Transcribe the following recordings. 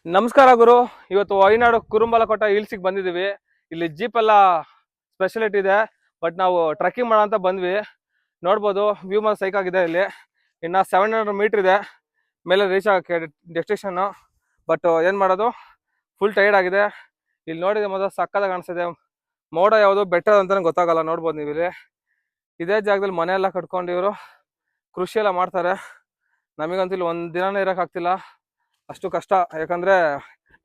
ನಮಸ್ಕಾರ ಗುರು. ಇವತ್ತು ವಯನಾಡು ಕುರುಂಬಲಕೋಟ ಹಿಲ್ಸಿಗೆ ಬಂದಿದ್ದೀವಿ. ಇಲ್ಲಿ ಜೀಪ್ ಎಲ್ಲ ಸ್ಪೆಷಾಲಿಟಿ ಇದೆ. ಬಟ್ ನಾವು ಟ್ರೆಕ್ಕಿಂಗ್ ಮಾಡೋ ಅಂತ ಬಂದ್ವಿ. ನೋಡ್ಬೋದು ವ್ಯೂ ಮಾತ್ರ ಸೈಕ್ ಆಗಿದೆ. ಇಲ್ಲಿ ಇನ್ನು 700 ಮೀಟರ್ ಇದೆ ಮೇಲೆ ರೀಚ್ ಆಗೋಕ್ಕೆ ಡೆಸ್ಟಿನೇಷನ್ನು. ಬಟ್ ಏನು ಮಾಡೋದು, ಫುಲ್ ಟೈರ್ಡ್ ಆಗಿದೆ. ಇಲ್ಲಿ ನೋಡಿದ್ರೆ ಮೊದಲು ಸಕ್ಕತ್ತಾಗಿ ಕಾಣಿಸ್ತಿದೆ. ಮೋಡ ಯಾವುದು ಬೆಟ್ಟ ಅಂತಲೇ ಗೊತ್ತಾಗಲ್ಲ. ನೋಡ್ಬೋದು ನೀವು ಇಲ್ಲಿ ಇದೇ ಜಾಗದಲ್ಲಿ ಮನೆ ಎಲ್ಲ ಕಟ್ಕೊಂಡು ಇವರು ಕೃಷಿ ಎಲ್ಲ ಮಾಡ್ತಾರೆ. ನಮಗಂತೂ ಇಲ್ಲಿ ಒಂದು ದಿನನೇ ಇರೋಕ್ಕಾಗ್ತಿಲ್ಲ, ಅಷ್ಟು ಕಷ್ಟ. ಯಾಕಂದ್ರೆ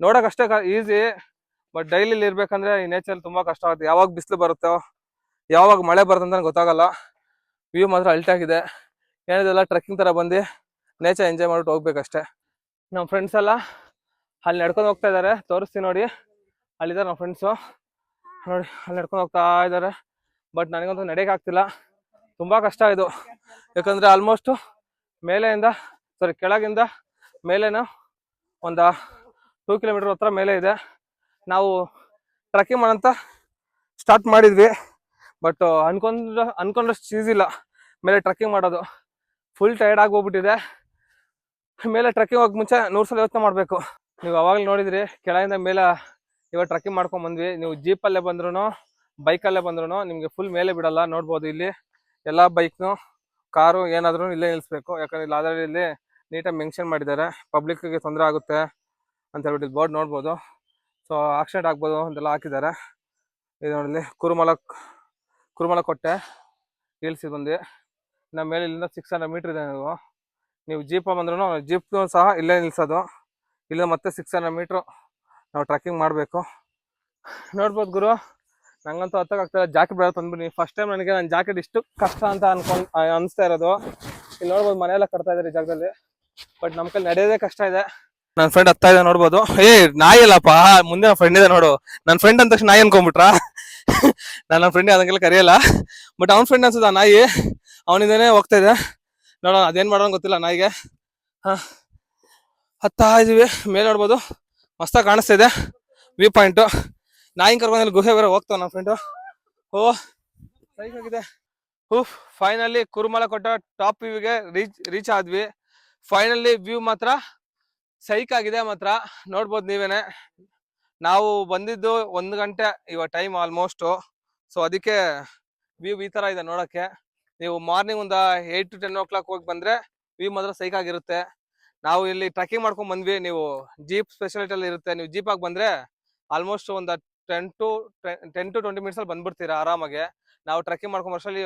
ನೋಡೋಕಷ್ಟೇ ಈಸಿ, ಬಟ್ ಡೈಲಿ ಇರ್ಬೇಕಂದ್ರೆ ಈ ನೇಚರ್ ತುಂಬಾ ಕಷ್ಟ ಆಗುತ್ತೆ. ಯಾವಾಗ ಬಿಸಿಲು ಬರುತ್ತೋ ಯಾವಾಗ ಮಳೆ ಬರುತ್ತೆ ಅಂತ ಗೊತ್ತಾಗಲ್ಲ. ವ್ಯೂ ಮಾತ್ರ ಅಲ್ಟಾಗಿದೆ. ಏನಿದೆಲ್ಲ ಟ್ರೆಕ್ಕಿಂಗ್ ತರ ಬಂದು ನೇಚರ್ ಎಂಜಾಯ್ ಮಾಡ್ಬಿಟ್ಟು ಹೋಗ್ಬೇಕಷ್ಟೇ. ನಮ್ಮ ಫ್ರೆಂಡ್ಸ್ ಎಲ್ಲ ಅಲ್ಲಿ ನಡ್ಕೊಂಡು ಹೋಗ್ತಾ ಇದ್ದಾರೆ, ತೋರಿಸ್ತೀನಿ ನೋಡಿ. ಅಲ್ಲಿದ್ದಾರೆ ನಮ್ಮ ಫ್ರೆಂಡ್ಸು, ನೋಡಿ ಅಲ್ಲಿ ನಡ್ಕೊಂಡು ಹೋಗ್ತಾ ಇದ್ದಾರೆ. ಬಟ್ ನನಗಂತೂ ನಡೆಯಕ್ಕೆ ಆಗ್ತಿಲ್ಲ, ತುಂಬಾ ಕಷ್ಟ ಇದು. ಯಾಕಂದ್ರೆ ಆಲ್ಮೋಸ್ಟ್ ಕೆಳಗಿಂದ ಮೇಲೇನು ಒಂದು 2 ಕಿಲೋಮೀಟರ್ ಹತ್ರ ಮೇಲೆ ಇದೆ. ನಾವು ಟ್ರೆಕ್ಕಿಂಗ್ ಮಾಡೋಂತ ಸ್ಟಾರ್ಟ್ ಮಾಡಿದ್ವಿ, ಬಟ್ ಅನ್ಕೊಂಡಷ್ಟು ಈಸಿ ಇಲ್ಲ ಮೇಲೆ ಟ್ರೆಕ್ಕಿಂಗ್ ಮಾಡೋದು. ಫುಲ್ ಟೈರ್ಡ್ ಆಗೋಗ್ಬಿಟ್ಟಿದೆ. ಮೇಲೆ ಟ್ರೆಕ್ಕಿಂಗ್ ಹೋಗಕ್ಕೆ ಮುಂಚೆ 100 ಸಲ ಯೋಚನೆ ಮಾಡಬೇಕು. ನೀವು ಅವಾಗಲೇ ನೋಡಿದ್ರಿ, ಕೆಳಗಿಂದ ಮೇಲೆ ಇವಾಗ ಟ್ರೆಕ್ಕಿಂಗ್ ಮಾಡ್ಕೊಂಡು ಬಂದ್ವಿ. ನೀವು ಜೀಪಲ್ಲೇ ಬಂದ್ರು ಬೈಕಲ್ಲೇ ಬಂದ್ರು ನಿಮಗೆ ಫುಲ್ ಮೇಲೆ ಬಿಡಲ್ಲ. ನೋಡ್ಬೋದು ಇಲ್ಲಿ ಎಲ್ಲ ಬೈಕ್ನು ಕಾರು ಏನಾದ್ರೂ ಇಲ್ಲೇ ನಿಲ್ಲಿಸ್ಬೇಕು. ಯಾಕಂದ್ರೆ ಇಲ್ಲಿ ಅದರಲ್ಲಿ ಇಲ್ಲಿ ನೀಟಾಗಿ ಮೆನ್ಷನ್ ಮಾಡಿದ್ದಾರೆ, ಪಬ್ಲಿಕ್ಗೆ ತೊಂದರೆ ಆಗುತ್ತೆ ಅಂತ ಹೇಳ್ಬಿಟ್ಟು ಬೋರ್ಡ್ ನೋಡ್ಬೋದು. ಸೊ ಆಕ್ಸಿಡೆಂಟ್ ಆಗ್ಬೋದು ಅಂತೆಲ್ಲ ಹಾಕಿದ್ದಾರೆ. ಇದು ನೋಡಿ, ಕುರುಮಲಕೋಟೆ ಹಿಲ್ಸ್ ಬಂದು ನಮ್ಮ ಮೇಲೆ ಇಲ್ಲಿಂದ 600 ಮೀಟರ್ ಇದೆ. ನೀವು ಜೀಪ ಬಂದ್ರೂ ಜೀಪ್ನು ಸಹ ಇಲ್ಲೇ ನಿಲ್ಸೋದು. ಇಲ್ಲ ಮತ್ತೆ 600 ಮೀಟ್ರು ನಾವು ಟ್ರೆಕ್ಕಿಂಗ್ ಮಾಡಬೇಕು. ನೋಡ್ಬೋದು ಗುರು, ನಂಗಂತೂ ಹತ್ತಕ್ಕಾಗ್ತದೆ. ಜಾಕೆಟ್ ಬೇಡ ತಂದ್ಬಿಡಿ. ಫಸ್ಟ್ ಟೈಮ್ ನನಗೆ ನನ್ನ ಜಾಕೆಟ್ ಇಷ್ಟು ಕಷ್ಟ ಅಂತ ಅನಿಸ್ತಾ ಇರೋದು. ಇಲ್ಲಿ ನೋಡ್ಬೋದು ಮನೆಯೆಲ್ಲ ಕಟ್ತಾ ಇದ್ದಾರೆ ಈ ಜಾಗದಲ್ಲಿ. ಬಟ್ ನಮ್ಮ ಕೈಲಿ ನಡೆಯೋದೇ ಕಷ್ಟ ಇದೆ. ನನ್ನ ಫ್ರೆಂಡ್ ಹತ್ತಾ ಇದೆ, ನೋಡ್ಬೋದು. ನಾಯಿ ಅಲ್ಲಪ್ಪ, ಮುಂದೆ ನನ್ನ ಫ್ರೆಂಡ್ ಇದೆ ನೋಡು. ನನ್ನ ಫ್ರೆಂಡ್ ಅಂದ ತಕ್ಷಣ ನಾಯಿ ಅನ್ಕೊಂಡ್ಬಿಟ್ರಾ? ನನ್ನ ಫ್ರೆಂಡ್ ಅದಕ್ಕೆಲ್ಲ ಕರೆಯಲ್ಲ, ಬಟ್ ಅವ್ನ ಫ್ರೆಂಡ್ ಅನ್ಸುತ್ತೆ ಆ ನಾಯಿ. ಅವನಿಂದನೇ ಹೋಗ್ತಾ ಇದೆ. ನೋಡೋಣ ಅದೇನ್ ಮಾಡೋಣ ಗೊತ್ತಿಲ್ಲ ನಾಯಿಗೆ. ಹತ್ತಾ ಇದೀವಿ, ಮೇಲೆ ನೋಡ್ಬೋದು ಮಸ್ತಾಗಿ ಕಾಣಿಸ್ತಾ ಇದೆ ವ್ಯೂ ಪಾಯಿಂಟ್. ನಾಯಿ ಕರ್ಕೊಂಡು ಗುಹೆ ಬೇರೆ ಹೋಗ್ತಾವ ನನ್ನ ಫ್ರೆಂಡು. ಆಗಿದೆ. ಫೈನಲಿ ಕುರುಮಲಕೋಟ ಟಾಪ್ ವ್ಯೂಗೆ ರೀಚ್ ಆದ್ವಿ. ಫೈನಲಿ ವ್ಯೂ ಮಾತ್ರ ಸೈಕ್ ಆಗಿದೆ ಮಾತ್ರ. ನೋಡ್ಬೋದು ನೀವೇನೆ. ನಾವು ಬಂದಿದ್ದು 1 ಗಂಟೆ ಇವಾಗ ಟೈಮ್ ಆಲ್ಮೋಸ್ಟ್. ಸೊ ಅದಕ್ಕೆ ವ್ಯೂ ಈ ತರ ಇದೆ ನೋಡಕ್ಕೆ. ನೀವು ಮಾರ್ನಿಂಗ್ ಒಂದು 8 to 10 o'clock ಹೋಗಿ ಬಂದ್ರೆ ವ್ಯೂ ಮಾತ್ರ ಸೈಕ್ ಆಗಿರುತ್ತೆ. ನಾವು ಇಲ್ಲಿ ಟ್ರೆಕ್ಕಿಂಗ್ ಮಾಡ್ಕೊಂಡ್ ಬಂದ್ವಿ. ನೀವು ಜೀಪ್ ಸ್ಪೆಷಾಲಿಟಿ ಅಲ್ಲಿ ಇರುತ್ತೆ. ನೀವು ಜೀಪ್ ಆಗಿ ಬಂದ್ರೆ ಆಲ್ಮೋಸ್ಟ್ ಒಂದು 10 to 20 ಮಿನಿಟ್ಸ್ ಅಲ್ಲಿ ಬಂದ್ಬಿಡ್ತೀರಾ ಆರಾಮಾಗೆ. ನಾವು ಟ್ರೆಕ್ಕಿಂಗ್ ಮಾಡ್ಕೊಂಡ್ ವರ್ಷಲ್ಲಿ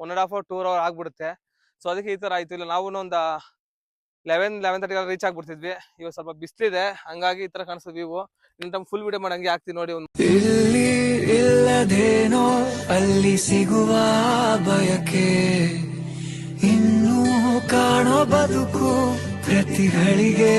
1.5 or 2 hour ಆಗ್ಬಿಡುತ್ತೆ. ಸೊ ಅದಕ್ಕೆ ಈ ತರ ಆಯ್ತು. ಇಲ್ಲ ನಾವು ಒಂದು 11:30 ರೀಚ್ ಆಗ್ಬಿಡ್ತಿದ್ವಿ. ಇವಾಗ ಸ್ವಲ್ಪ ಬಿಸ್ಲಿದೆ, ಹಂಗಾಗಿ ಈ ತರ ಕಾಣಿಸ್ತದೆ ವ್ಯೂ. ಇನ್ನು ಫುಲ್ ವಿಡಿಯೋ ಮಾಡಂಗೆ ಆಗ್ತೀವಿ ನೋಡಿ. ಇಲ್ಲಿ ಇಲ್ಲದೇನೋ ಅಲ್ಲಿ ಸಿಗುವ ಬಯಕೆ, ಇನ್ನೂ ಕಾಣೋ ಬದುಕು ಪ್ರತಿಗಳಿಗೆ